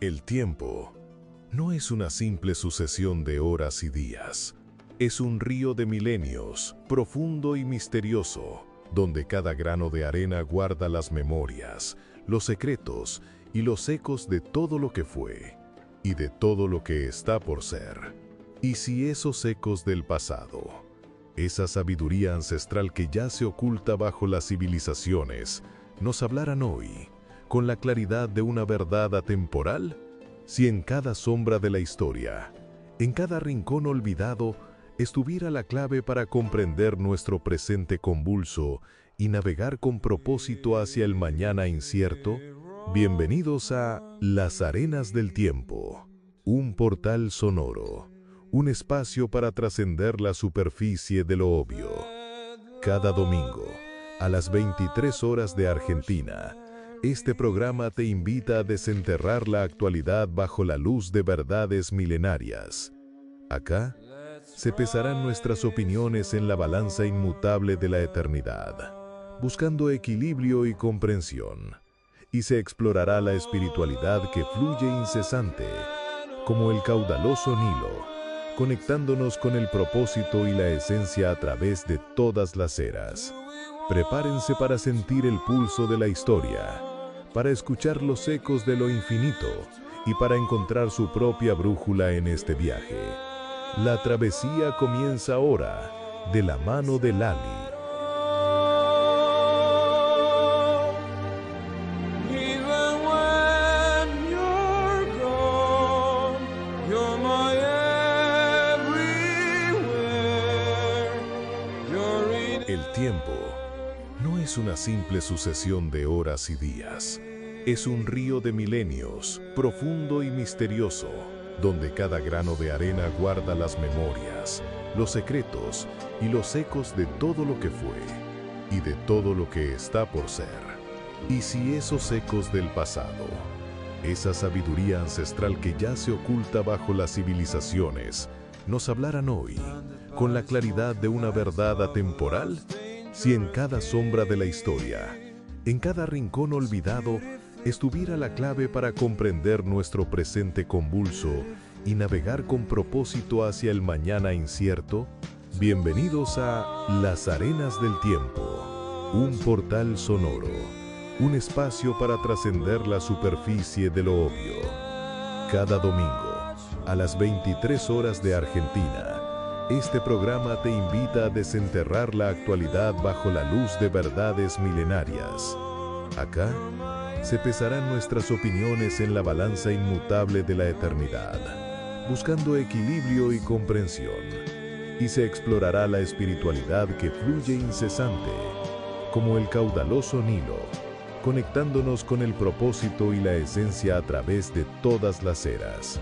El tiempo no es una simple sucesión de horas y días. Es un río de milenios, profundo y misterioso, donde cada grano de arena guarda las memorias, los secretos y los ecos de todo lo que fue y de todo lo que está por ser. Y si esos ecos del pasado, esa sabiduría ancestral que ya se oculta bajo las civilizaciones, nos hablaran hoy, con la claridad de una verdad atemporal, si en cada sombra de la historia, en cada rincón olvidado, estuviera la clave para comprender nuestro presente convulso y navegar con propósito hacia el mañana incierto, bienvenidos a Las Arenas del Tiempo, un portal sonoro, un espacio para trascender la superficie de lo obvio. Cada domingo, a las 23 horas de Argentina, este programa te invita a desenterrar la actualidad bajo la luz de verdades milenarias. Acá se pesarán nuestras opiniones en la balanza inmutable de la eternidad, buscando equilibrio y comprensión, y se explorará la espiritualidad que fluye incesante, como el caudaloso Nilo, conectándonos con el propósito y la esencia a través de todas las eras. Prepárense para sentir el pulso de la historia, para escuchar los ecos de lo infinito y para encontrar su propia brújula en este viaje. La travesía comienza ahora, de la mano de Lali. El tiempo no es una simple sucesión de horas y días. Es un río de milenios, profundo y misterioso, donde cada grano de arena guarda las memorias, los secretos y los ecos de todo lo que fue y de todo lo que está por ser. Y si esos ecos del pasado, esa sabiduría ancestral que ya se oculta bajo las civilizaciones, nos hablaran hoy, con la claridad de una verdad atemporal, si en cada sombra de la historia, en cada rincón olvidado, estuviera la clave para comprender nuestro presente convulso y navegar con propósito hacia el mañana incierto, bienvenidos a Las Arenas del Tiempo, un portal sonoro, un espacio para trascender la superficie de lo obvio. Cada domingo, a las 23 horas de Argentina, este programa te invita a desenterrar la actualidad bajo la luz de verdades milenarias. Acá se pesarán nuestras opiniones en la balanza inmutable de la eternidad, buscando equilibrio y comprensión, y se explorará la espiritualidad que fluye incesante, como el caudaloso Nilo, conectándonos con el propósito y la esencia a través de todas las eras.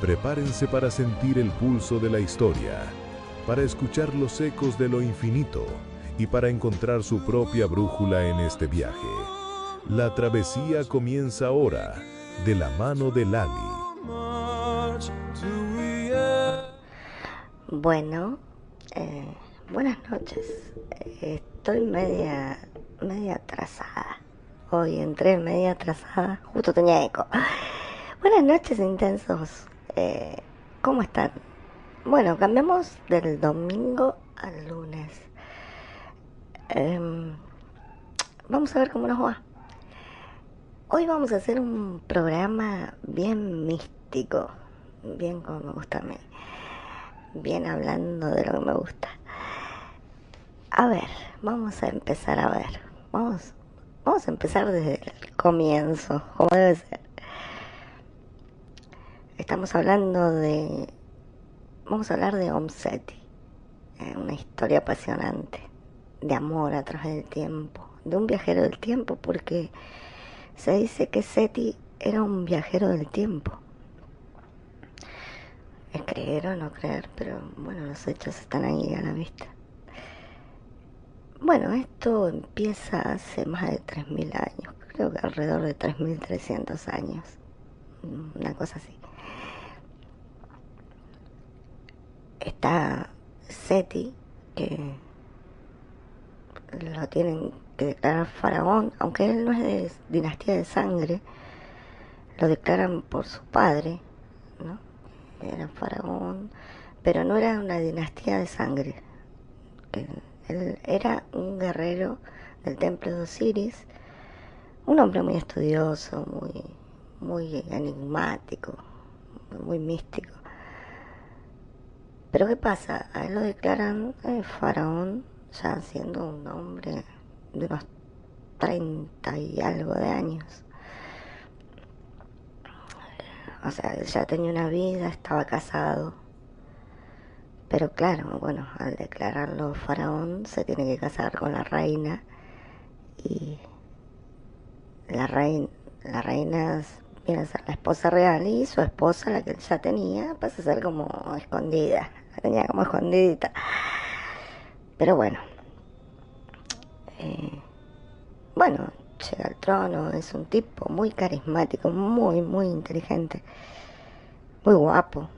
Prepárense para sentir el pulso de la historia, para escuchar los ecos de lo infinito y para encontrar su propia brújula en este viaje. La travesía comienza ahora, de la mano de Lali. Bueno, buenas noches. Estoy media atrasada. Hoy entré media atrasada, justo tenía eco. Buenas noches, intensos. ¿Cómo están? Bueno, cambiamos del domingo al lunes. Vamos a ver cómo nos va. Hoy vamos a hacer un programa bien místico, bien como me gusta a mí, bien hablando de lo que me gusta. A ver, vamos a empezar a ver. Vamos a empezar desde el comienzo, como debe ser. Vamos a hablar de Om Seti, una historia apasionante de amor a través del tiempo, de un viajero del tiempo, porque se dice que Seti era un viajero del tiempo. Es creer o no creer, pero bueno, los hechos están ahí a la vista. Bueno, esto empieza hace más de 3.000 años, creo que alrededor de 3.300 años, una cosa así. Está Seti, que lo tienen que declarar faraón, aunque él no es de dinastía de sangre, lo declaran por su padre, ¿no? Era faraón, pero no era una dinastía de sangre. Él era un guerrero del templo de Osiris, un hombre muy estudioso, muy enigmático, muy místico. Pero ¿qué pasa? A él lo declaran faraón ya siendo un hombre de unos 30 y algo de años. O sea, él ya tenía una vida, estaba casado. Pero claro, bueno, al declararlo faraón se tiene que casar con la reina y la reina viene a ser la esposa real y su esposa, la que él ya tenía, pasa a ser como escondida, la tenía como escondidita. Pero bueno, bueno, llega al trono, es un tipo muy carismático, muy inteligente, muy guapo.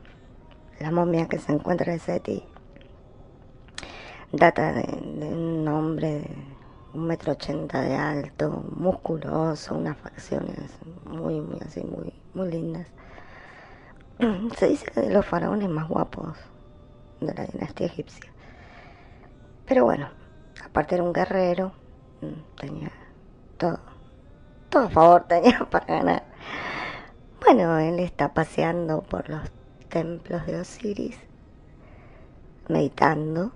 La momia que se encuentra en Seti data de un hombre de 1,80 m de alto, musculoso, unas facciones muy así, muy lindas. Se dice que de los faraones más guapos de la dinastía egipcia. Pero bueno, aparte era un guerrero, tenía todo a favor tenía para ganar. Bueno, él está paseando por los templos de Osiris, meditando,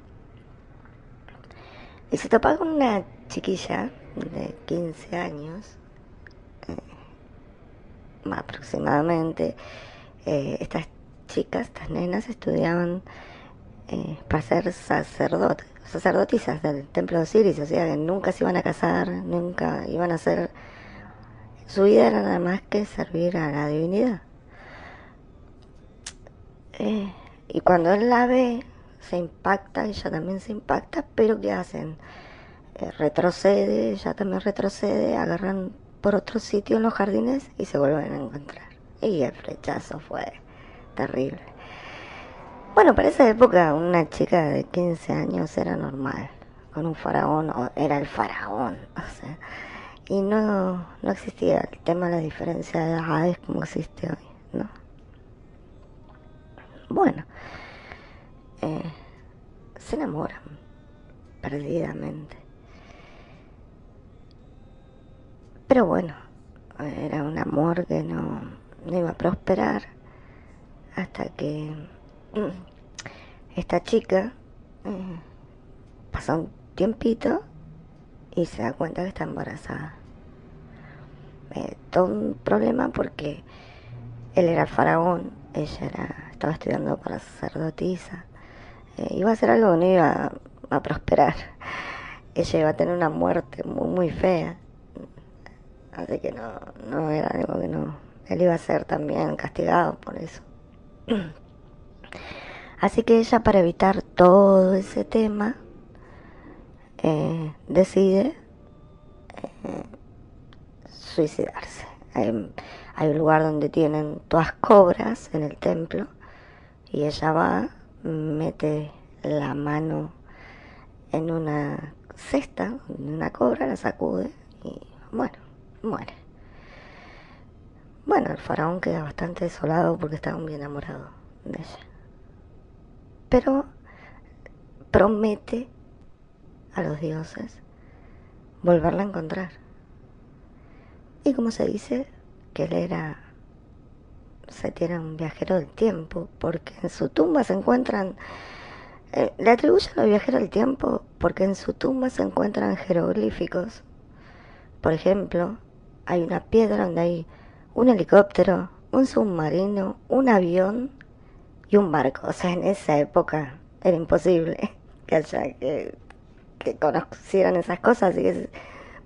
y se topa con una chiquilla de 15 años, aproximadamente. Estas chicas, estas nenas, estudiaban para ser sacerdotisas del templo de Osiris, o sea que nunca se iban a casar, nunca iban a hacer. Su vida era nada más que servir a la divinidad. Y cuando él la ve, se impacta, ella también se impacta, pero ¿qué hacen? Retrocede, ella también retrocede, agarran por otro sitio en los jardines y se vuelven a encontrar. Y el flechazo fue terrible. Bueno, para esa época una chica de 15 años era normal, con un faraón, o era el faraón, o sea, y no existía el tema de la diferencia de edades como existe hoy, ¿no? Bueno, se enamoran perdidamente. Pero bueno, era un amor que no iba a prosperar hasta que esta chica pasa un tiempito y se da cuenta que está embarazada. Todo un problema porque él era el faraón, ella estaba estudiando para sacerdotisa. Iba a ser algo que no iba a prosperar. Ella iba a tener una muerte muy fea. Así que no era algo que no. Él iba a ser también castigado por eso. Así que ella, para evitar todo ese tema, decide suicidarse. Hay un lugar donde tienen todas cobras en el templo y ella va, mete la mano en una cesta, en una cobra, la sacude y bueno, muere. Bueno, el faraón queda bastante desolado porque estaba muy enamorado de ella. Pero promete a los dioses volverla a encontrar. Y como se dice que él era un viajero del tiempo, porque en su tumba se encuentran, le atribuyen a los viajeros del tiempo porque en su tumba se encuentran jeroglíficos. Por ejemplo, hay una piedra donde hay un helicóptero, un submarino, un avión y un barco. O sea, en esa época era imposible que conocieran esas cosas, así que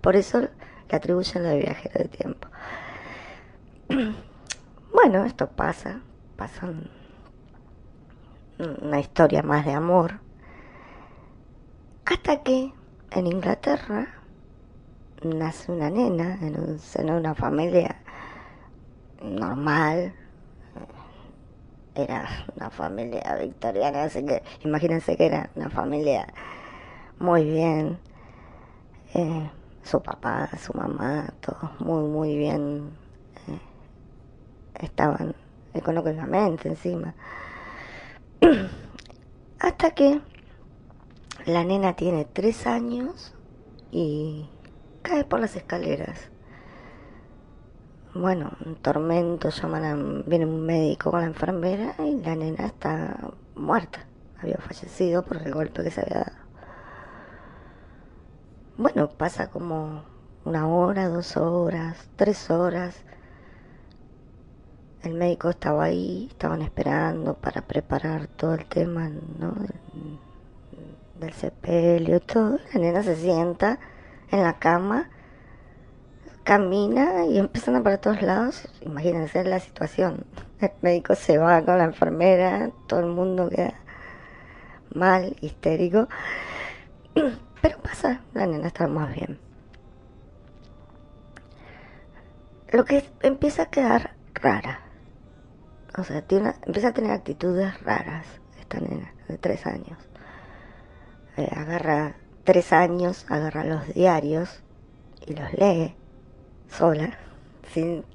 por eso le atribuyen lo de viajero de tiempo. Bueno, esto pasa una historia más de amor, hasta que en Inglaterra nace una nena en un seno de una familia normal. Era una familia victoriana, así que imagínense que era una familia muy bien. Su papá, su mamá, todos muy bien estaban económicamente encima. Hasta que la nena tiene 3 años y cae por las escaleras. Bueno, un tormento, viene un médico con la enfermera y la nena está muerta. Había fallecido por el golpe que se había dado. Bueno, pasa como 1 hora, 2 horas, 3 horas. El médico estaba ahí, estaban esperando para preparar todo el tema, ¿no? Del sepelio y todo. La nena se sienta en la cama, camina y empiezan a para todos lados. Imagínense la situación. El médico se va con la enfermera, todo el mundo queda mal, histérico. Pero pasa, la nena está más bien. Lo que empieza a quedar rara. O sea, empieza a tener actitudes raras esta nena de 3 años. Agarra 3 años, agarra los diarios y los lee sola.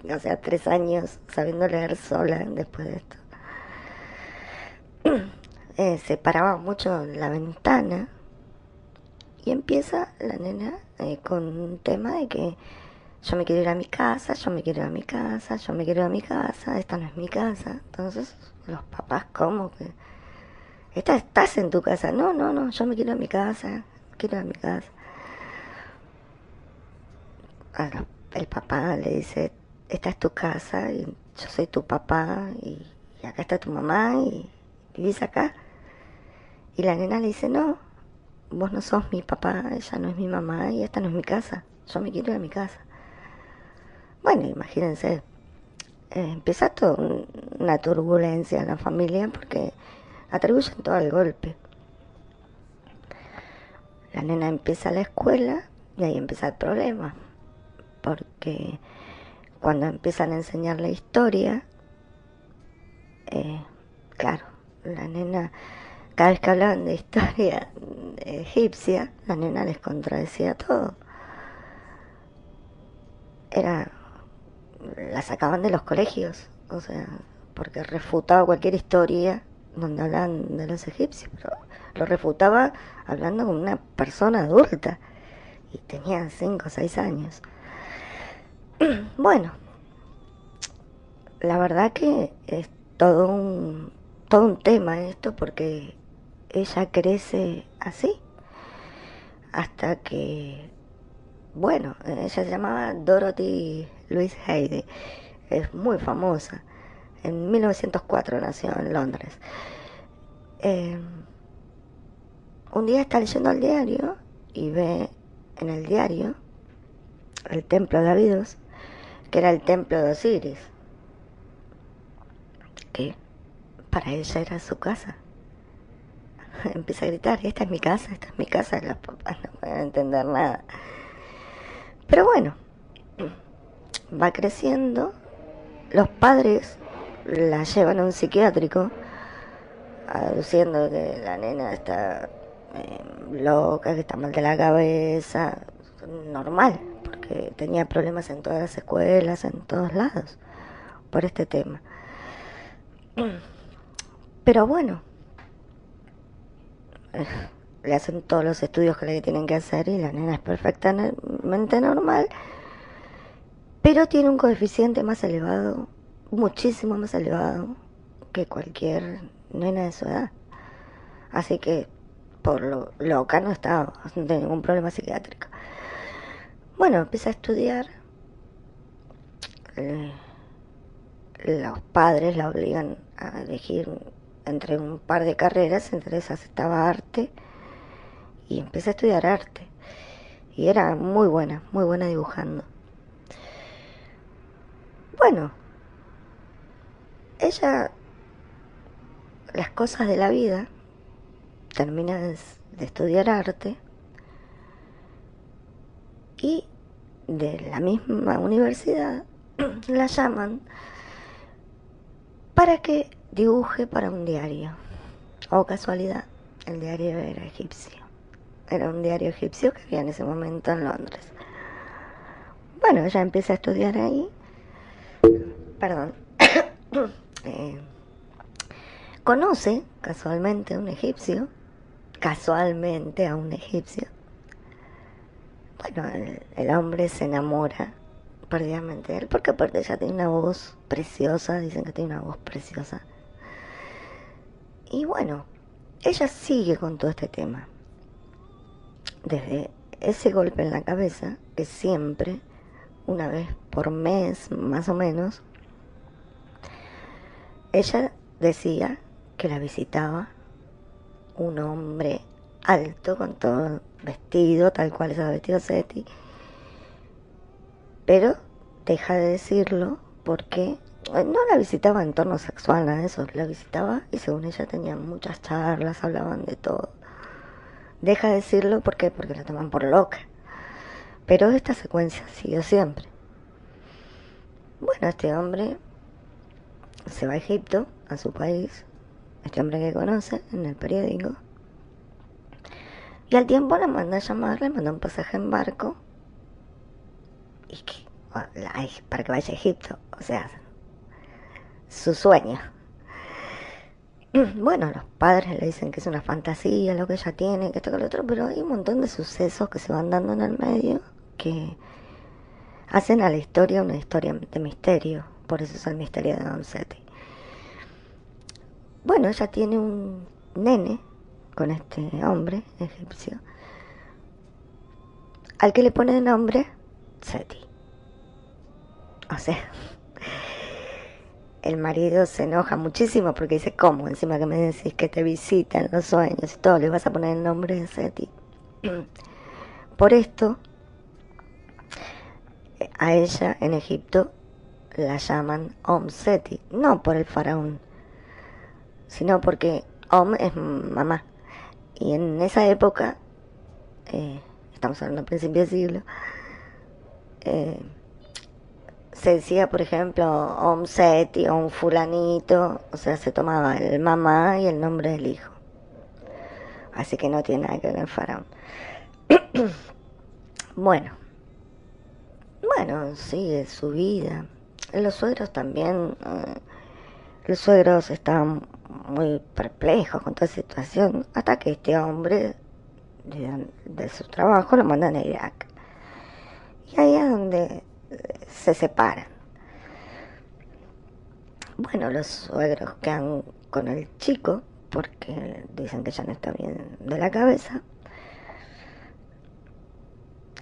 O sea, 3 años sabiendo leer sola después de esto. Se paraba mucho en la ventana y empieza la nena con un tema de que yo me quiero ir a mi casa, yo me quiero ir a mi casa, yo me quiero ir a mi casa, esta no es mi casa. Entonces los papás como que, ¿estás en tu casa? No, no, no, yo me quiero ir a mi casa, quiero ir a mi casa. El papá le dice, esta es tu casa y yo soy tu papá y acá está tu mamá y vivís acá. Y la nena le dice, no, vos no sos mi papá, ella no es mi mamá y esta no es mi casa, yo me quiero ir a mi casa. Bueno, imagínense, empieza toda una turbulencia en la familia porque atribuyen todo al golpe. La nena empieza la escuela y ahí empieza el problema, porque cuando empiezan a enseñar la historia, claro, la nena, cada vez que hablaban de historia egipcia, la nena les contradecía todo. La sacaban de los colegios, o sea, porque refutaba cualquier historia donde hablan de los egipcios, pero lo refutaba hablando con una persona adulta y tenía 5 o 6 años. Bueno, la verdad que es todo un tema esto porque ella crece así hasta que, bueno, ella se llamaba Dorothy Louise Hay, es muy famosa. En 1904 nació en Londres. Un día está leyendo el diario y ve en el diario el templo de Abidos, que era el templo de Osiris, que para ella era su casa. Empieza a gritar, esta es mi casa, esta es mi casa. Los papás no pueden entender nada. Pero bueno, va creciendo, los padres la llevan a un psiquiátrico, aduciendo que la nena está loca, que está mal de la cabeza, normal, porque tenía problemas en todas las escuelas, en todos lados, por este tema. Pero bueno, le hacen todos los estudios que le tienen que hacer y la nena es perfectamente normal, pero tiene un coeficiente más elevado, muchísimo más elevado que cualquier nena de su edad. Así que por lo loca no estaba, no tenía ningún problema psiquiátrico. Bueno, empieza a estudiar. Los padres la obligan a elegir entre un par de carreras, entre esas estaba arte, y empecé a estudiar arte. Y era muy buena dibujando. Bueno, ella, las cosas de la vida, termina de estudiar arte y de la misma universidad la llaman para que dibuje para un diario. Oh, casualidad, el diario era egipcio. Era un diario egipcio que había en ese momento en Londres. Bueno, ella empieza a estudiar ahí. Perdón. eh, conoce casualmente a un egipcio, Bueno, el hombre se enamora perdidamente de él, porque aparte ella tiene una voz preciosa, dicen que tiene una voz preciosa. Y bueno, ella sigue con todo este tema. Desde ese golpe en la cabeza, que siempre, una vez por mes más o menos, ella decía que la visitaba un hombre alto, con todo vestido, tal cual estaba vestido Seti, pero deja de decirlo porque no la visitaba en torno sexual, nada de eso, la visitaba y según ella tenían muchas charlas, hablaban de todo. Deja de decirlo porque la toman por loca, pero esta secuencia siguió siempre. Bueno, este hombre se va a Egipto, a su país, este hombre que conoce en el periódico, y al tiempo la manda a llamar, le manda un pasaje en barco y para que vaya a Egipto, o sea, su sueño. Bueno, los padres le dicen que es una fantasía lo que ella tiene, que esto que lo otro, pero hay un montón de sucesos que se van dando en el medio que hacen a la historia una historia de misterio. Por eso es el misterio de Don Seti. Bueno, ella tiene un nene con este hombre egipcio, al que le pone de nombre Seti. O sea, el marido se enoja muchísimo porque dice, ¿cómo? Encima que me decís que te visitan los sueños y todo, le vas a poner el nombre de Seti. Por esto, a ella en Egipto la llaman Om Seti, no por el faraón, sino porque Om es mamá. Y en esa época, estamos hablando a principios del siglo, se decía, por ejemplo, Om Seti o un fulanito, o sea, se tomaba el mamá y el nombre del hijo. Así que no tiene nada que ver con el faraón. Bueno, sigue su vida. Los suegros también, los suegros estaban muy perplejos con toda esa situación, hasta que este hombre de su trabajo lo mandan a Irak. Y ahí es donde se separan. Bueno, los suegros quedan con el chico porque dicen que ya no está bien de la cabeza,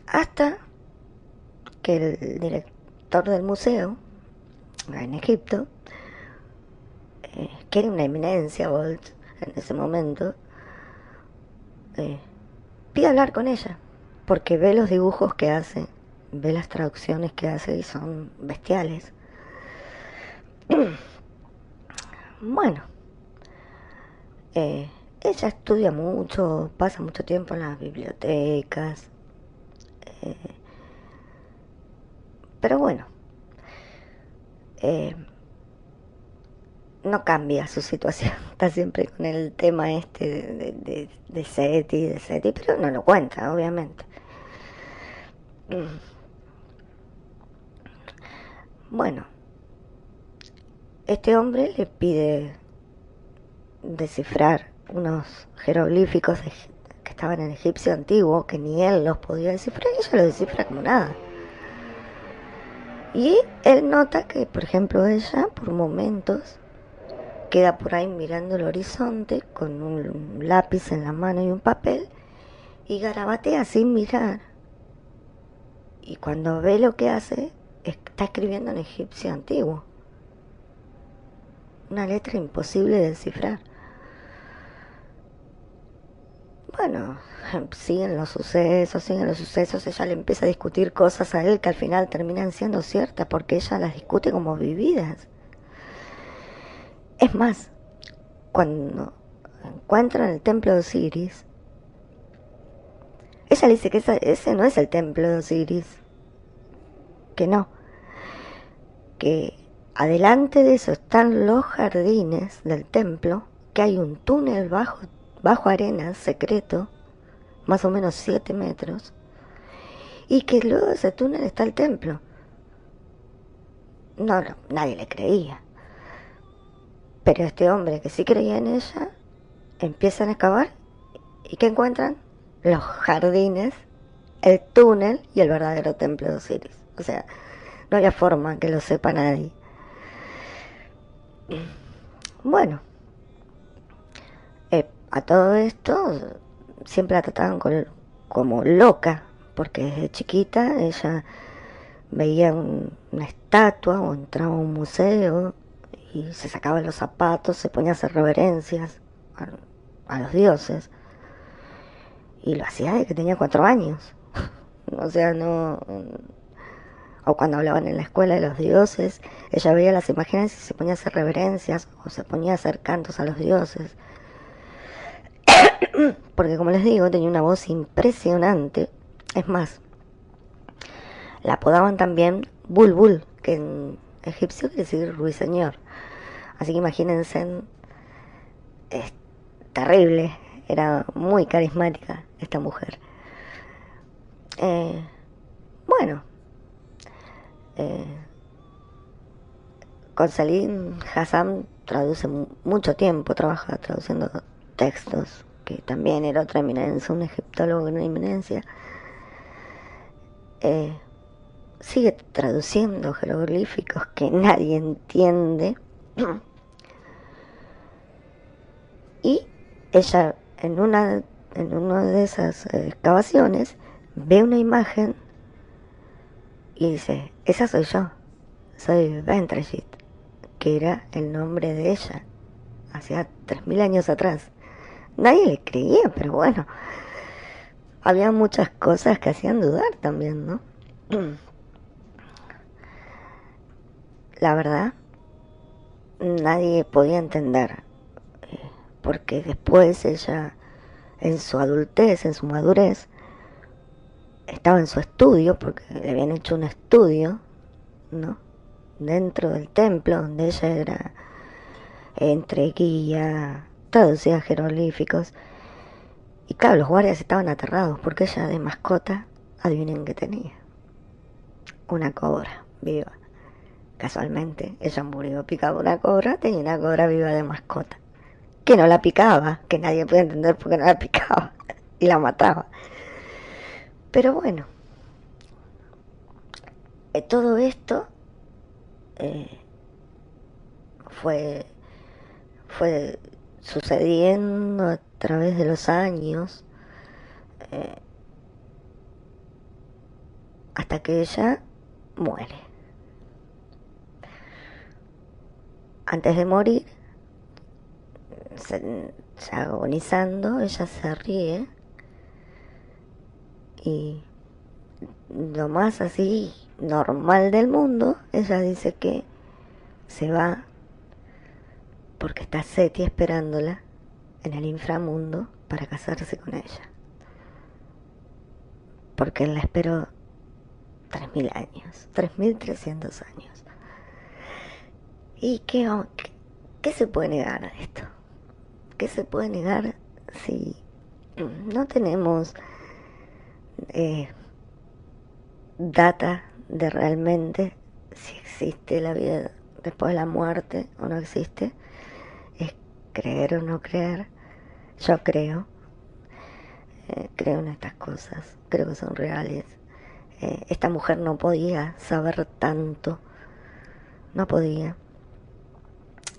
hasta que el director del museo en Egipto, que era una eminencia Bolt en ese momento, pide hablar con ella porque ve los dibujos que hace, ve las traducciones que hace y son bestiales. Bueno, ella estudia mucho, pasa mucho tiempo en las bibliotecas, pero bueno, no cambia su situación, está siempre con el tema este de Seti, pero no lo cuenta, obviamente. Bueno, este hombre le pide descifrar unos jeroglíficos que estaban en egipcio antiguo, que ni él los podía descifrar, y ella los descifra como nada. Y él nota que, por ejemplo, ella, por momentos, queda por ahí mirando el horizonte con un lápiz en la mano y un papel, y garabatea sin mirar. Y cuando ve lo que hace, está escribiendo en egipcio antiguo. Una letra imposible de descifrar. Bueno, siguen los sucesos, ella le empieza a discutir cosas a él que al final terminan siendo ciertas porque ella las discute como vividas. Es más, cuando encuentran el templo de Osiris, ella le dice que ese no es el templo de Osiris, que no, que adelante de eso están los jardines del templo, que hay un túnel bajo arena secreto, más o menos 7 metros, y que luego de ese túnel está el templo. No, nadie le creía. Pero este hombre que sí creía en ella, empiezan a excavar y ¿qué encuentran? Los jardines, el túnel y el verdadero templo de Osiris. O sea, no había forma que lo sepa nadie. Bueno, a todo esto siempre la trataban como loca, porque desde chiquita ella veía una estatua o entraba a un museo y se sacaba los zapatos, se ponía a hacer reverencias a los dioses. Y lo hacía desde que tenía 4 años. O sea, no... O cuando hablaban en la escuela de los dioses, ella veía las imágenes y se ponía a hacer reverencias o se ponía a hacer cantos a los dioses. Porque como les digo, tenía una voz impresionante. Es más, la apodaban también Bulbul, que en egipcio quiere decir ruiseñor. Así que imagínense, es terrible, era muy carismática esta mujer. Bueno, con Salim Hassan traduce mucho tiempo, trabaja traduciendo textos, que también era otra eminencia, un egiptólogo en una eminencia. Sigue traduciendo jeroglíficos que nadie entiende. Y ella en una de esas excavaciones ve una imagen y dice, esa soy yo, soy Ventreshit, que era el nombre de ella, hacía 3000 años atrás. Nadie le creía, pero bueno, había muchas cosas que hacían dudar también, ¿no? La verdad, nadie podía entender, porque después ella, en su adultez, en su madurez, estaba en su estudio, porque le habían hecho un estudio, ¿no? Dentro del templo, donde ella era entre guía, traducía jeroglíficos. Y claro, los guardias estaban aterrados, porque ella de mascota, adivinen qué tenía. Una cobra viva. Casualmente, ella murió picada por una cobra, tenía una cobra viva de mascota. Que no la picaba, que nadie puede entender por qué no la picaba. Y la mataba. Pero bueno, todo esto fue sucediendo a través de los años, hasta que ella muere. Antes de morir, ya agonizando, ella se ríe y lo más así normal del mundo, ella dice que se va porque está Seti esperándola en el inframundo para casarse con ella, porque él la esperó 3000 años, 3300 años. ¿Y qué se puede negar a esto? ¿Qué se puede negar si no tenemos data de realmente si existe la vida después de la muerte o no existe? Es creer o no creer. Yo creo en estas cosas, creo que son reales. Esta mujer no podía saber tanto, no podía.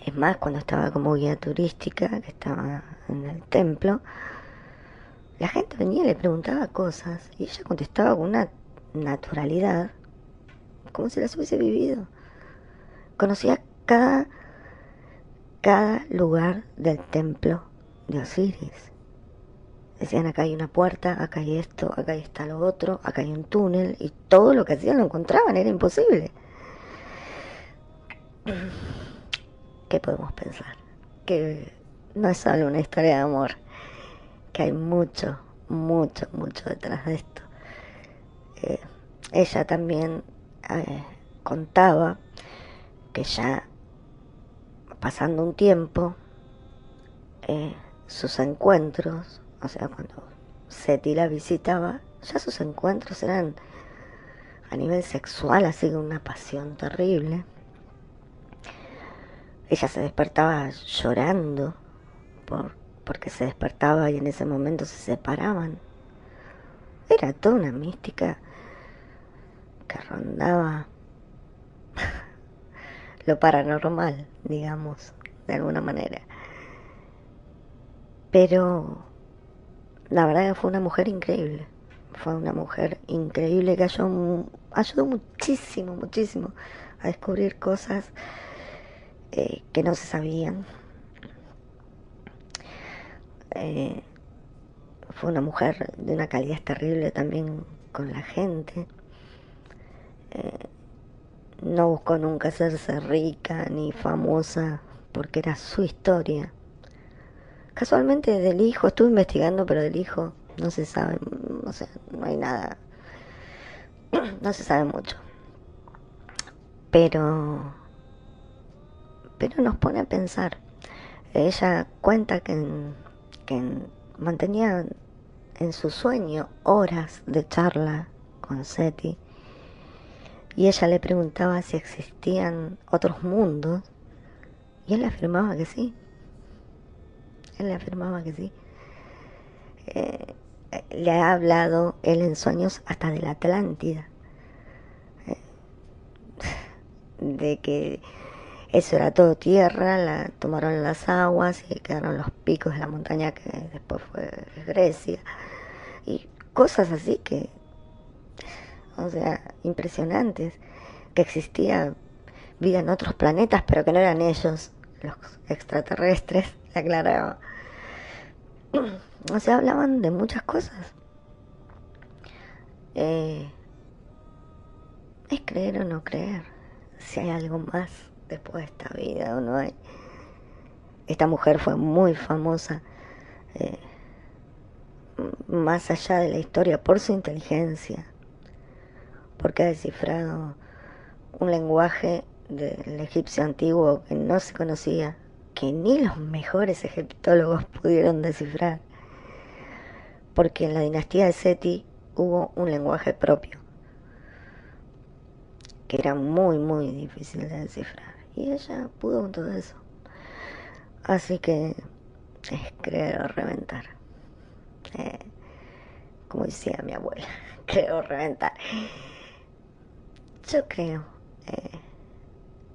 Es más, cuando estaba como guía turística, que estaba en el templo, la gente venía y le preguntaba cosas y ella contestaba con una naturalidad, como si las hubiese vivido. Conocía cada lugar del templo de Osiris. Decían, acá hay una puerta, acá hay esto, acá está lo otro, acá hay un túnel, y todo lo que hacían lo encontraban, era imposible. ¿Qué podemos pensar? Que no es solo una historia de amor, que hay mucho, mucho, mucho detrás de esto. Ella también contaba que ya pasando un tiempo, sus encuentros, o sea, cuando Seti la visitaba, ya sus encuentros eran a nivel sexual, así que una pasión terrible. Ella se despertaba llorando porque se despertaba y en ese momento se separaban. Era toda una mística que rondaba lo paranormal, digamos, de alguna manera. Pero la verdad que fue una mujer increíble. Fue una mujer increíble que ayudó muchísimo, muchísimo a descubrir cosas que no se sabían. Eh, Fue una mujer de una calidez terrible también con la gente. No buscó nunca hacerse rica ni famosa porque era su historia. Casualmente del hijo, estuve investigando, pero del hijo no se sabe, o sea, no hay nada, no se sabe mucho. Pero, pero nos pone a pensar. Ella cuenta que mantenía en su sueño horas de charla con Seti y ella le preguntaba si existían otros mundos y él afirmaba que sí. Él afirmaba que sí. Eh, Le ha hablado él en sueños hasta de la Atlántida, de que eso era todo tierra, la tomaron las aguas y quedaron los picos de la montaña que después fue Grecia y cosas así que, o sea, impresionantes, que existía vida en otros planetas pero que no eran ellos los extraterrestres, le aclaraba. O sea, hablaban de muchas cosas. Eh, es creer o no creer, si hay algo más después de esta vida o no hay. Esta mujer fue muy famosa, eh, más allá de la historia, por su inteligencia, porque ha descifrado un lenguaje del egipcio antiguo que no se conocía, que ni los mejores egiptólogos pudieron descifrar, porque en la dinastía de Seti hubo un lenguaje propio, que era muy, muy difícil de descifrar, y ella pudo con todo eso. Así que es creer o reventar. Eh, Como decía mi abuela, creo reventar. Yo creo, eh,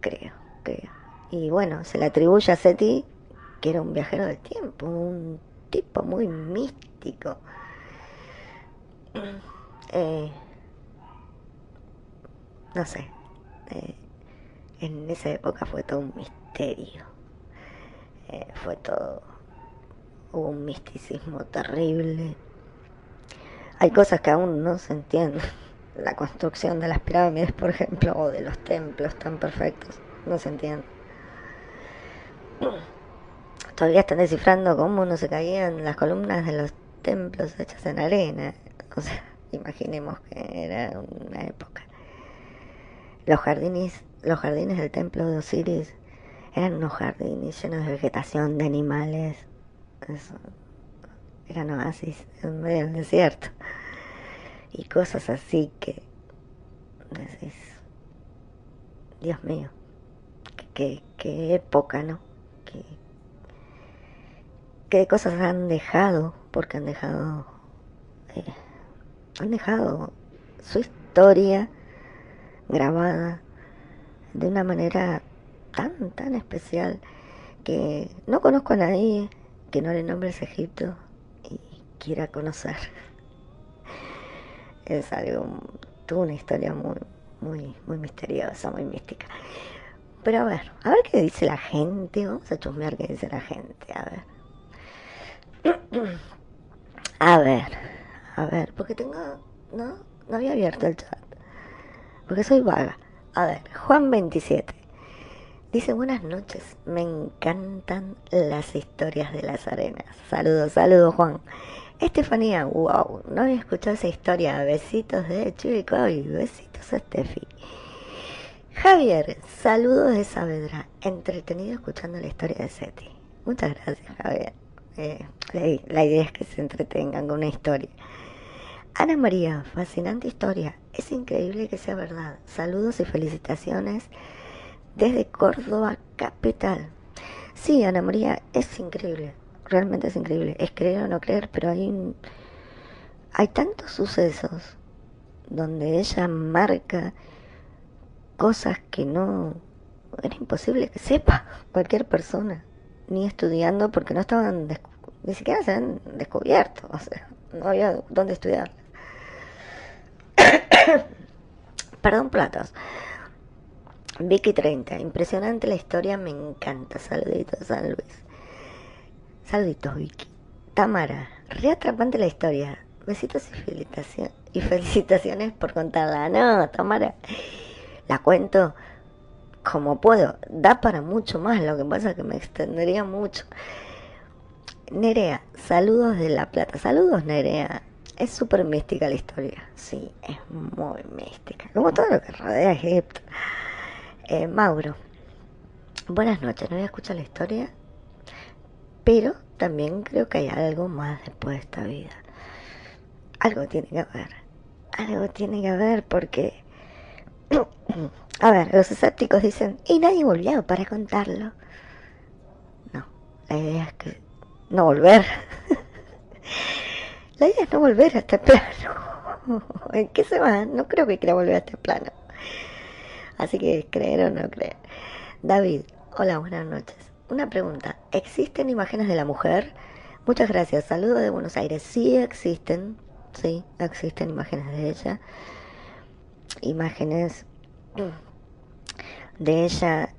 creo. Y bueno, se le atribuye a Seti que era un viajero del tiempo, un tipo muy místico. Eh, no sé, eh, en esa época fue todo un misterio. Fue todo, hubo un misticismo terrible. Hay cosas que aún no se entienden. La construcción de las pirámides, por ejemplo, o de los templos tan perfectos, no se entiende. Todavía están descifrando cómo no se caían las columnas de los templos hechas en arena. O sea, imaginemos que era una época. Los jardines del templo de Osiris eran unos jardines llenos de vegetación, de animales. Eso, eran oasis en medio del desierto. Y cosas así que decís, Dios mío, qué época, ¿no? Qué cosas han dejado, porque eh, han dejado su historia grabada de una manera tan especial que no conozco a nadie que no le nombres Egipto y quiera conocer. Es algo, tuvo una historia muy misteriosa, muy mística. Pero a ver qué dice la gente. Vamos a chusmear qué dice la gente, a ver. A ver, porque no había abierto el chat, porque soy vaga. A ver, Juan 27 dice: buenas noches, me encantan las historias de las arenas. Saludos Juan. Estefanía, wow, no había escuchado esa historia. Besitos de Chivicoy, besitos a Steffi. Javier, saludos de Saavedra, entretenido escuchando la historia de Seti. Muchas gracias, Javier. La idea es que se entretengan con una historia. Ana María, fascinante historia. Es increíble que sea verdad. Saludos y felicitaciones desde Córdoba capital. Sí, Ana María, es increíble, realmente es increíble, es creer o no creer, pero hay tantos sucesos donde ella marca cosas que no era imposible que sepa cualquier persona, ni estudiando, porque no estaban, ni siquiera se han descubierto, o sea, no había dónde estudiar. Perdón, platos. Vicky 30, impresionante la historia, me encanta. Saluditos, San Luis. Saluditos, Vicky. Tamara, reatrapante la historia. Besitos y felicitaciones por contarla. No, Tamara, la cuento como puedo. Da para mucho más, lo que pasa es que me extendería mucho. Nerea, saludos de La Plata. Saludos, Nerea. Es súper mística la historia. Sí, es muy mística. Como todo lo que rodea a Egipto. Mauro, buenas noches. No voy a escuchar la historia, pero también creo que hay algo más después de esta vida. Algo tiene que haber. Algo tiene que haber porque... A ver, los escépticos dicen, y nadie volvió para contarlo. No, la idea es que no volver. La idea es no volver a este plano. ¿En qué se va? No creo que quiera volver a este plano. Así que creer o no creer. David, hola, buenas noches. Una pregunta, ¿existen imágenes de la mujer? Muchas gracias, saludos de Buenos Aires. Sí existen imágenes de ella. Imágenes de ella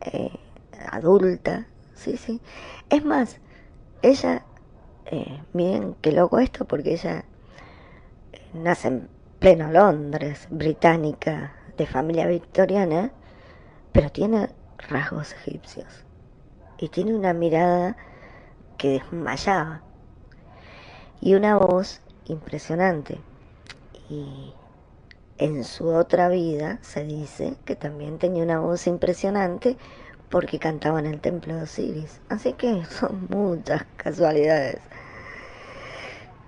adulta, sí. Es más, ella, miren qué loco esto, porque ella nace en pleno Londres, británica, de familia victoriana, pero tiene rasgos egipcios y tiene una mirada que desmayaba y una voz impresionante. Y en su otra vida se dice que también tenía una voz impresionante porque cantaba en el templo de Osiris. Así que son muchas casualidades.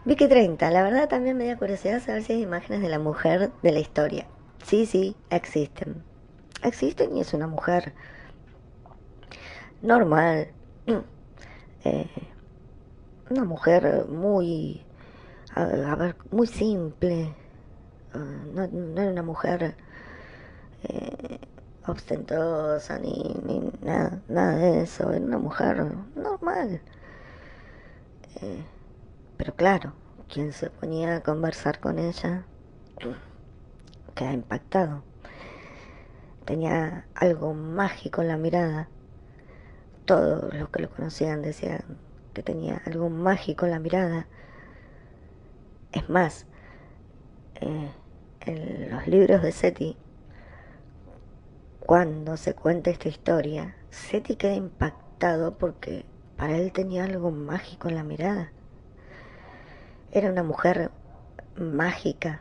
Vicky 30, la verdad también me da curiosidad saber si hay imágenes de la mujer de la historia. Sí, existen. Existen y es una mujer normal. Eh, una mujer muy, a ver, muy simple. No era una mujer ostentosa ni nada de eso. Era una mujer normal. Pero claro, quien se ponía a conversar con ella queda impactado. Tenía algo mágico en la mirada. Todos los que lo conocían decían que tenía algo mágico en la mirada. Es más, en los libros de Seti, cuando se cuenta esta historia, Seti queda impactado porque para él tenía algo mágico en la mirada. Era una mujer mágica.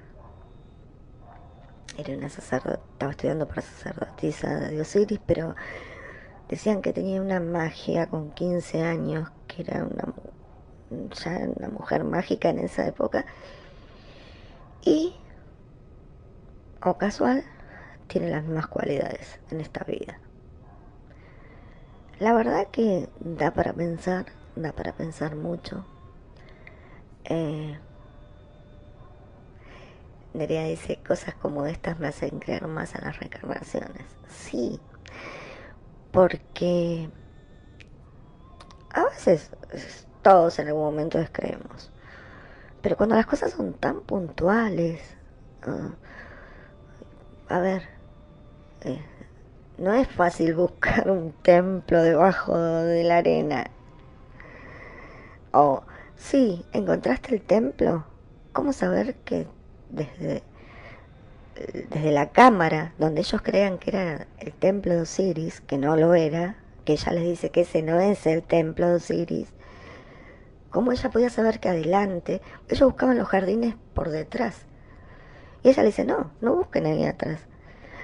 Era una sacerdotisa, estaba estudiando para sacerdotisa de Osiris, pero decían que tenía una magia con 15 años, que era ya una mujer mágica en esa época. Y, o casual, tiene las mismas cualidades en esta vida. La verdad que da para pensar mucho. Nerea dice, cosas como estas me hacen creer más en las reencarnaciones. Sí, porque a veces todos en algún momento descreemos. Pero cuando las cosas son tan puntuales, a ver, no es fácil buscar un templo debajo de la arena. O, sí, encontraste el templo. ¿Cómo saber que desde la cámara donde ellos creían que era el templo de Osiris, que no lo era, que ella les dice que ese no es el templo de Osiris, cómo ella podía saber que adelante, ellos buscaban los jardines por detrás, y ella le dice, no busquen ahí atrás,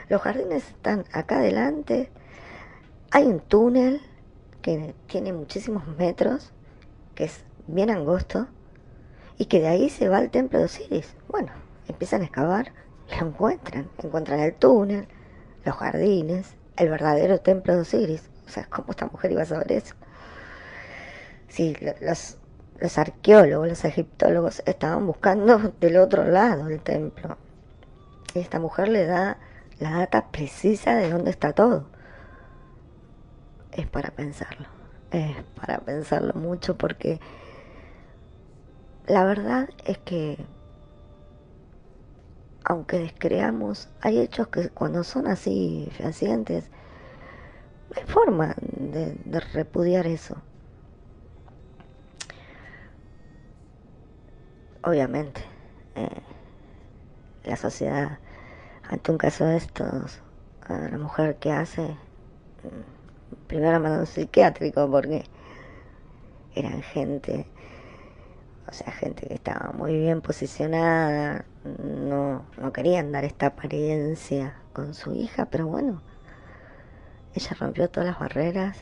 los jardines están acá adelante, hay un túnel que tiene muchísimos metros, que es bien angosto, y que de ahí se va al templo de Osiris. Bueno, empiezan a excavar y lo encuentran el túnel, los jardines, el verdadero templo de Osiris. O sea, ¿cómo esta mujer iba a saber eso? Sí, los arqueólogos, los egiptólogos estaban buscando del otro lado el templo. Y esta mujer le da la data precisa de dónde está todo. Es para pensarlo. Es para pensarlo mucho porque la verdad es que aunque descreamos, hay hechos que cuando son así fehacientes, no hay forma de repudiar eso. Obviamente, eh, la sociedad, ante un caso de estos, a la mujer que hace, primero manda a un psiquiátrico porque eran gente, o sea, gente que estaba muy bien posicionada, no querían dar esta apariencia con su hija, pero bueno, ella rompió todas las barreras,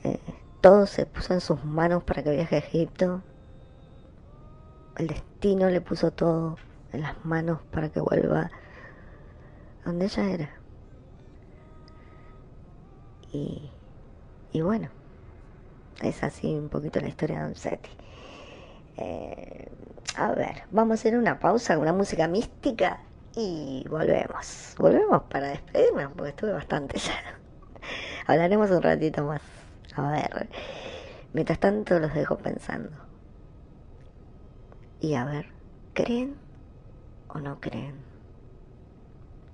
eh, todo se puso en sus manos para que viaje a Egipto, el destino le puso todo en las manos para que vuelva donde ella era. Y, y bueno, es así un poquito la historia de Don Seti. A ver, vamos a hacer una pausa con una música mística y volvemos. Volvemos para despedirnos porque estuve bastante ya. Hablaremos un ratito más. A ver, mientras tanto los dejo pensando. Y a ver, ¿creen o no creen?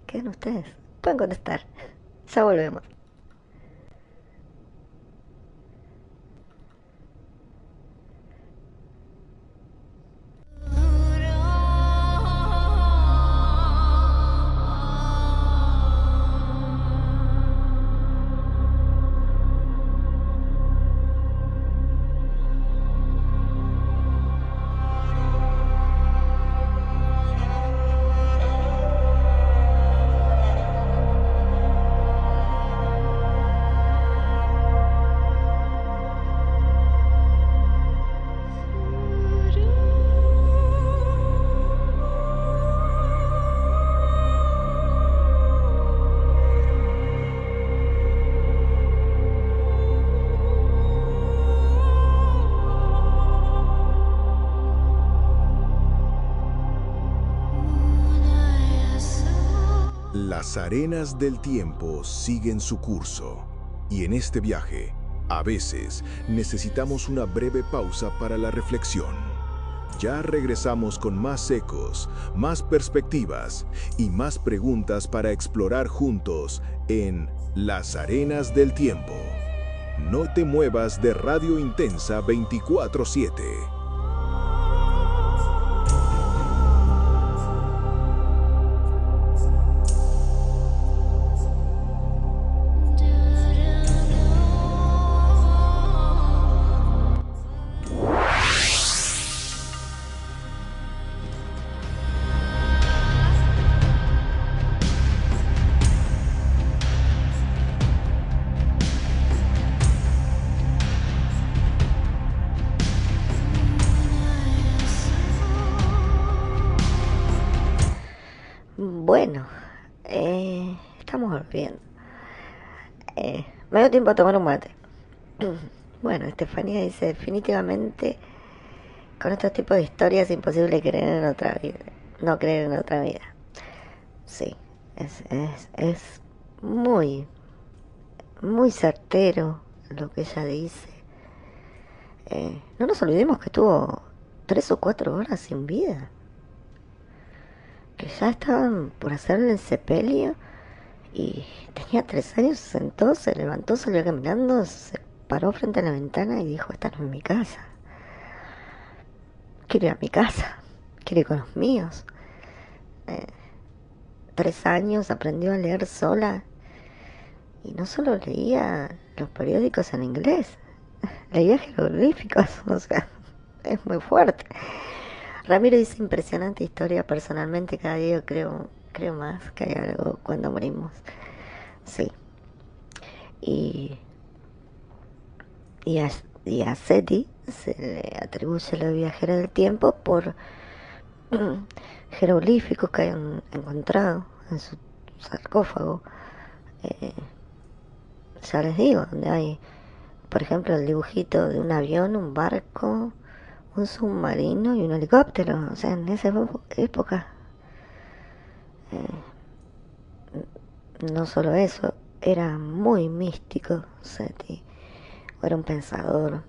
¿Creen ustedes? Pueden contestar. Ya volvemos. Las arenas del tiempo siguen su curso, y en este viaje, a veces, necesitamos una breve pausa para la reflexión. Ya regresamos con más ecos, más perspectivas y más preguntas para explorar juntos en Las arenas del tiempo. No te muevas de Radio Intensa 24/7. Bueno, estamos volviendo. Me dio tiempo a tomar un mate. Bueno, Estefanía dice, definitivamente con estos tipos de historias es imposible creer en otra vida. No creer en otra vida. Sí, es muy, muy certero lo que ella dice. No nos olvidemos que estuvo 3 o 4 horas sin vida. Que ya estaban por hacerle el sepelio y tenía 3 años, se sentó, se levantó, salió caminando, se paró frente a la ventana y dijo, esta no es mi casa. Quiero ir a mi casa, quiero ir con los míos. 3 años aprendió a leer sola y no solo leía los periódicos en inglés, leía jeroglíficos, o sea, es muy fuerte. Ramiro dice, impresionante historia, personalmente cada día creo más que hay algo cuando morimos. Sí. Y a Seti se le atribuye la viajera del tiempo por jeroglíficos que hayan encontrado en su sarcófago, ya les digo, donde hay, por ejemplo, el dibujito de un avión, un barco, un submarino y un helicóptero. O sea, en esa época, no solo eso, era muy místico Seti. Era un pensador,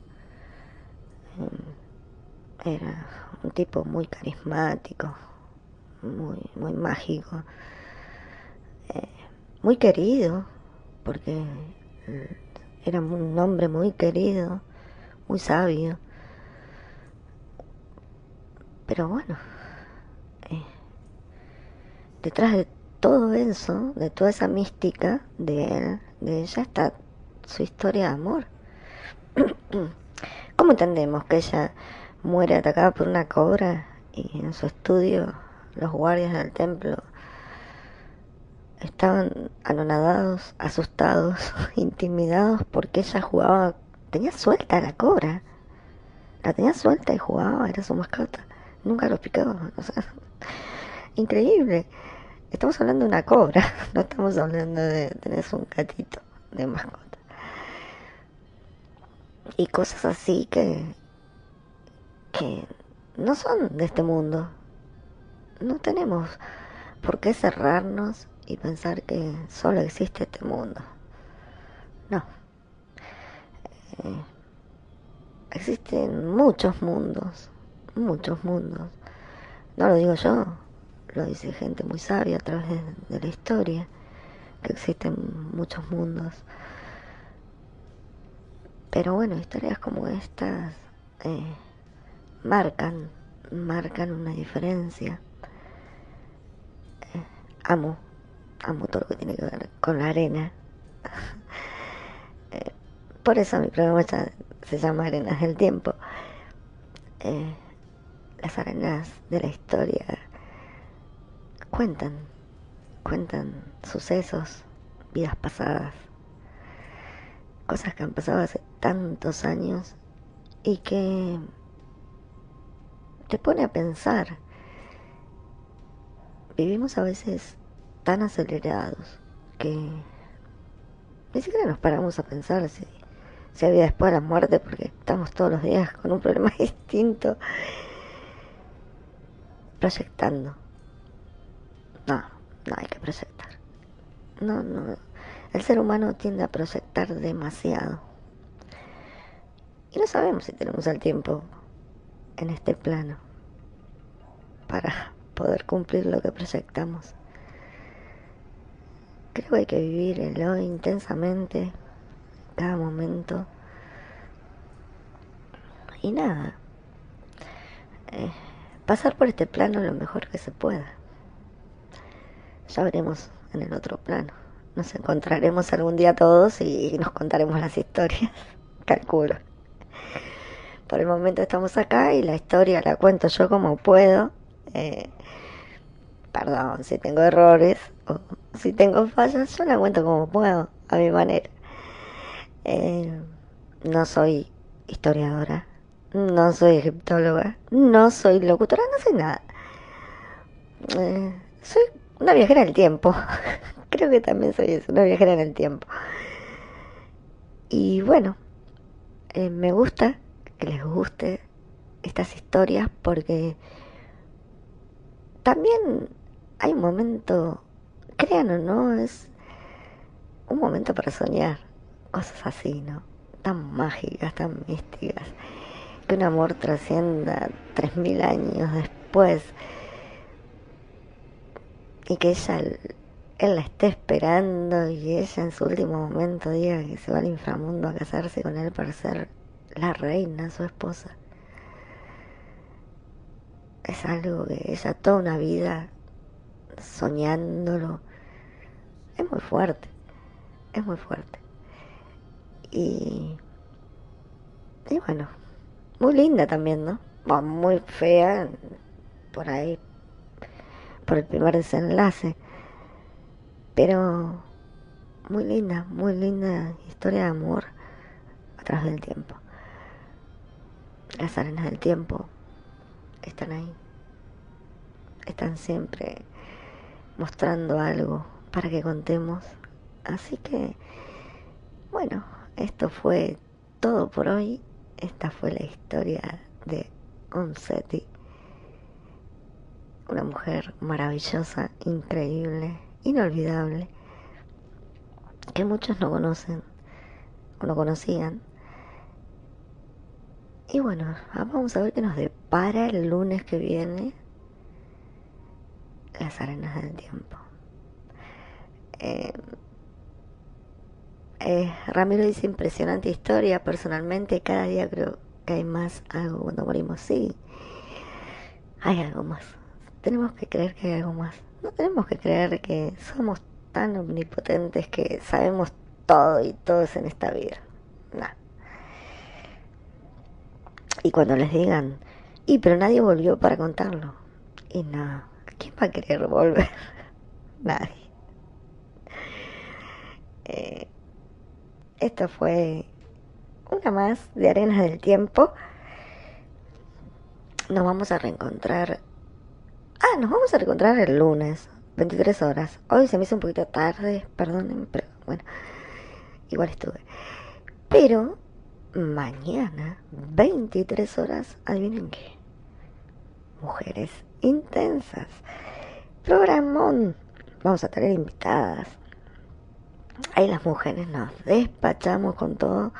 era un tipo muy carismático, muy mágico, muy querido, porque era un hombre muy querido, muy sabio. Pero bueno, detrás de todo eso, de toda esa mística de él, de ella, está su historia de amor. ¿Cómo entendemos que ella muere atacada por una cobra y en su estudio los guardias del templo estaban anonadados, asustados, intimidados porque ella jugaba, tenía suelta la cobra, la tenía suelta y jugaba, era su mascota, nunca lo picaba, o sea, increíble. Estamos hablando de una cobra, no estamos hablando de tener un gatito de mascota. Y cosas así que no son de este mundo. No tenemos por qué cerrarnos y pensar que solo existe este mundo. No, existen muchos mundos, muchos mundos. No lo digo yo, lo dice gente muy sabia a través de la historia, que existen muchos mundos. Pero bueno, historias como estas eh, marcan, marcan una diferencia. Amo, amo todo lo que tiene que ver con la arena. Por eso mi programa se llama Arenas del Tiempo. Eh, las arenas de la historia cuentan, cuentan sucesos, vidas pasadas, cosas que han pasado hace tantos años y que te pone a pensar. Vivimos a veces tan acelerados que ni siquiera nos paramos a pensar si hay vida después de la muerte, porque estamos todos los días con un problema distinto, proyectando. No, no hay que proyectar. No, no. El ser humano tiende a proyectar demasiado. Y no sabemos si tenemos el tiempo en este plano para poder cumplir lo que proyectamos. Creo que hay que vivir el hoy intensamente, cada momento. Y nada, pasar por este plano lo mejor que se pueda. Ya veremos en el otro plano. Nos encontraremos algún día todos y nos contaremos las historias. Calculo. Por el momento estamos acá y la historia la cuento yo como puedo. Perdón si tengo errores o si tengo fallas, yo la cuento como puedo, a mi manera. No soy historiadora, no soy egiptóloga, no soy locutora, no soy nada. Soy una viajera en el tiempo. Creo que también soy eso, una viajera en el tiempo. Y bueno, me gusta que les guste estas historias porque también hay un momento, crean o no, es un momento para soñar cosas así, ¿no? Tan mágicas, tan místicas, que un amor trascienda 3000 años después y que él la esté esperando y ella en su último momento diga que se va al inframundo a casarse con él para ser la reina, su esposa. Es algo que ella toda una vida soñándolo. Es muy fuerte, es muy fuerte. Y, y bueno, muy linda también, ¿no? Bueno, muy fea por ahí, por el primer desenlace. Pero muy linda historia de amor a través del tiempo. Las arenas del tiempo están ahí. Están siempre mostrando algo para que contemos. Así que Bueno, esto fue todo por hoy. Esta fue la historia de Seti, una mujer maravillosa, increíble, inolvidable, que muchos no conocen o no conocían. Y bueno, vamos a ver qué nos depara el lunes que viene las arenas del tiempo. Ramiro dice impresionante historia. Personalmente cada día creo que hay más algo cuando morimos. Sí, hay algo más. Tenemos que creer que hay algo más. No tenemos que creer que somos tan omnipotentes que sabemos todo y todo es en esta vida. No. Y cuando les digan, pero nadie volvió para contarlo. Y no, ¿quién va a querer volver? Nadie. Esto fue una más de Arenas del Tiempo. Nos vamos a reencontrar. Nos vamos a reencontrar el lunes, 23 horas. Hoy se me hizo un poquito tarde, perdónenme, pero bueno, igual estuve. Pero mañana, 23 horas, adivinen qué. Mujeres intensas. Programón. Vamos a tener invitadas. Ahí las mujeres nos despachamos con todo.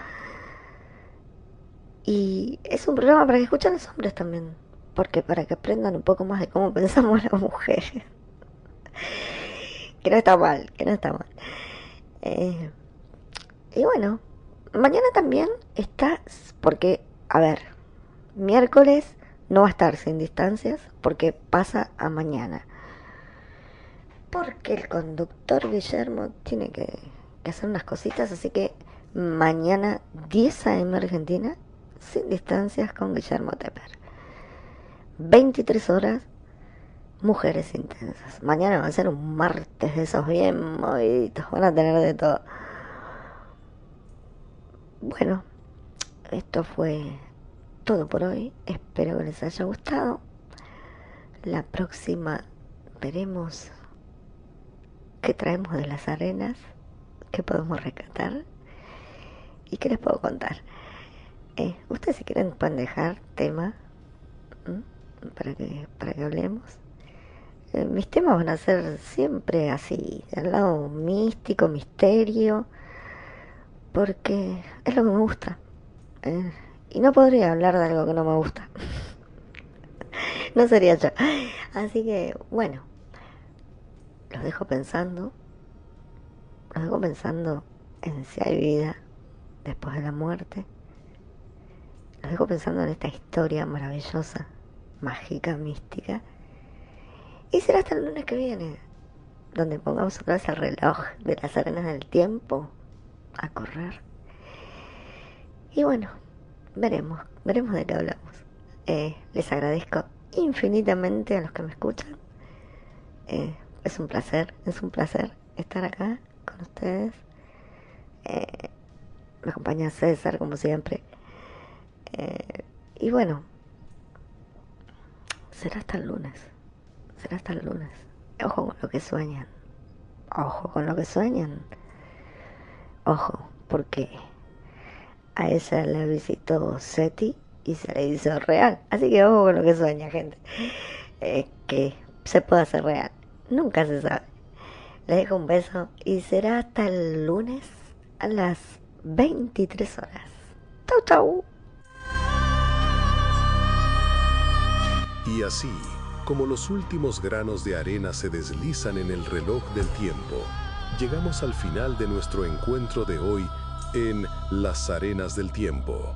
Y es un programa para que escuchen los hombres también. Porque para que aprendan un poco más de cómo pensamos las mujeres. Que no está mal, que no está mal. Y bueno, mañana también está, porque, a ver, miércoles no va a estar sin distancias porque pasa a mañana. Porque el conductor Guillermo tiene que hacer unas cositas, así que mañana 10 a.m. Argentina, sin distancias con Guillermo Teper. 23 horas, mujeres intensas. Mañana va a ser un martes de esos bien moviditos, van a tener de todo. Bueno, esto fue todo por hoy. Espero que les haya gustado. La próxima veremos qué traemos de las arenas, qué podemos rescatar y qué les puedo contar. Ustedes si quieren pueden dejar tema para que hablemos. Mis temas van a ser siempre así, del lado místico, misterio, porque es lo que me gusta. Y no podría hablar de algo que no me gusta. No sería yo. Así que, bueno, los dejo pensando en si hay vida después de la muerte. Los dejo pensando en esta historia maravillosa, mágica, mística. Y será hasta el lunes que viene, donde pongamos otra vez el reloj de las arenas del tiempo a correr. Y bueno, veremos de qué hablamos. Les agradezco infinitamente a los que me escuchan. Es un placer estar acá con ustedes. Me acompaña César, como siempre. Y bueno, será hasta el lunes. Ojo con lo que sueñan. Ojo, porque a ella la visitó Seti y se le hizo real. Así que ojo con lo que sueña, gente. Que se puede hacer real. Nunca se sabe. Les dejo un beso y será hasta el lunes a las 23 horas. Chau, chau. Y así, como los últimos granos de arena se deslizan en el reloj del tiempo, llegamos al final de nuestro encuentro de hoy en Las Arenas del Tiempo.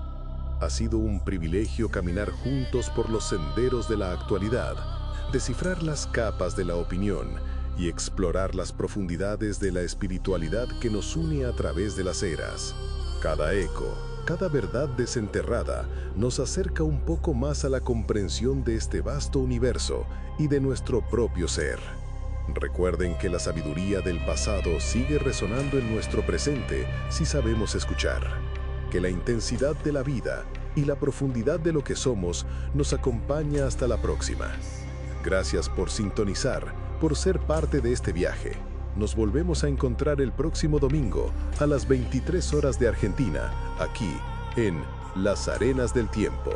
Ha sido un privilegio caminar juntos por los senderos de la actualidad, descifrar las capas de la opinión y explorar las profundidades de la espiritualidad que nos une a través de las eras. Cada eco, cada verdad desenterrada nos acerca un poco más a la comprensión de este vasto universo y de nuestro propio ser. Recuerden que la sabiduría del pasado sigue resonando en nuestro presente si sabemos escuchar. Que la intensidad de la vida y la profundidad de lo que somos nos acompaña hasta la próxima. Gracias por sintonizar, por ser parte de este viaje. Nos volvemos a encontrar el próximo domingo a las 23 horas de Argentina, aquí en Las Arenas del Tiempo.